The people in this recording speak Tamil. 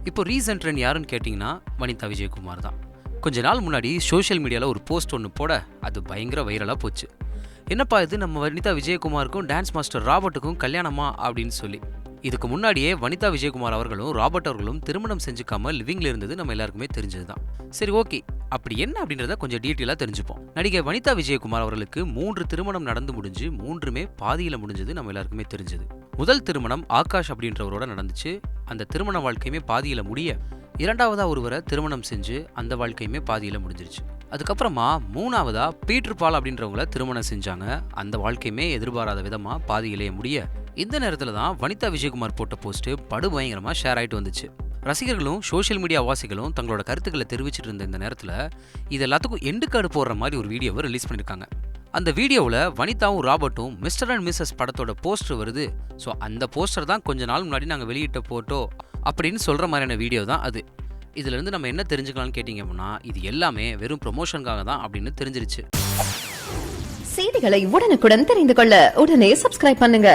இப்போ ரீசன்ட் ட்ரெண்ட் யாருன்னு கேட்டிங்கன்னா வனிதா விஜயகுமார் தான். கொஞ்ச நாள் முன்னாடி சோஷியல் மீடியாவில் ஒரு போஸ்ட் ஒன்று போட அது பயங்கர வைரலாக போச்சு. என்னப்பா இது, நம்ம வனிதா விஜயகுமாருக்கும் டான்ஸ் மாஸ்டர் ராபர்ட்டுக்கும் கல்யாணமா அப்படின்னு சொல்லி. இதுக்கு முன்னாடியே வனிதா விஜயகுமார் அவர்களும் ராபர்ட் அவர்களும் திருமணம் செஞ்சுக்காம லிவிங்ல இருந்தது நம்ம எல்லாருக்குமே தெரிஞ்சது தான். சரி, ஓகே, அப்படி என்ன அப்படின்றத கொஞ்சம் டீட்டெயிலாக தெரிஞ்சுப்போம். நடிகை வனிதா விஜயகுமார் அவர்களுக்கு 3 திருமணம் நடந்து முடிஞ்சு 3மே பாதியில் முடிஞ்சது நம்ம எல்லாருக்குமே தெரிஞ்சது. முதல் திருமணம் ஆகாஷ் அப்படின்றவரோட நடந்துச்சு. அந்த திருமண வாழ்க்கையுமே பாதியில முடிய, இரண்டாவதா ஒருவரை திருமணம் செஞ்சு அந்த வாழ்க்கையுமே பாதியில முடிஞ்சிருச்சு. அதுக்கப்புறமா மூணாவதா பீட்டர் பால் அப்படின்றவங்கள திருமணம் செஞ்சாங்க. அந்த வாழ்க்கையுமே எதிர்பாராத விதமா பாதியிலேயே முடிய, இந்த நேரத்துல தான் வனிதா விஜயகுமார் போட்ட போஸ்ட் படு பயங்கரமா ஷேர் ஆயிட்டு வந்துச்சு. ரசிகர்களும் சோஷியல் மீடியா வாசிகளும் தங்களோட கருத்துக்களை தெரிவிச்சிட்டு இருந்த இந்த நேரத்துல இது எல்லாத்துக்கும் எண்டு கார்டு போடுற மாதிரி ஒரு வீடியோவை ரிலீஸ் பண்ணிருக்காங்க. அந்த வீடியோவில் வனிதாவும் ராபர்ட்டும் மிஸ்டர் அண்ட் மிஸ்ஸஸ் படத்தோட போஸ்டர் வருது. ஸோ அந்த போஸ்டர் தான் கொஞ்ச நாள் முன்னாடி நாங்கள் வெளியிட்ட போட்டோ அப்படின்னு சொல்கிற மாதிரியான வீடியோ தான் அது. இதுலேருந்து நம்ம என்ன தெரிஞ்சுக்கலாம்னு கேட்டிங்க அப்படின்னா, இது எல்லாமே வெறும் ப்ரொமோஷனுக்காக தான் அப்படின்னு தெரிஞ்சிருச்சு. செய்திகளை உடனுக்குடன் தெரிந்து கொள்ள உடனே சப்ஸ்கிரைப் பண்ணுங்க.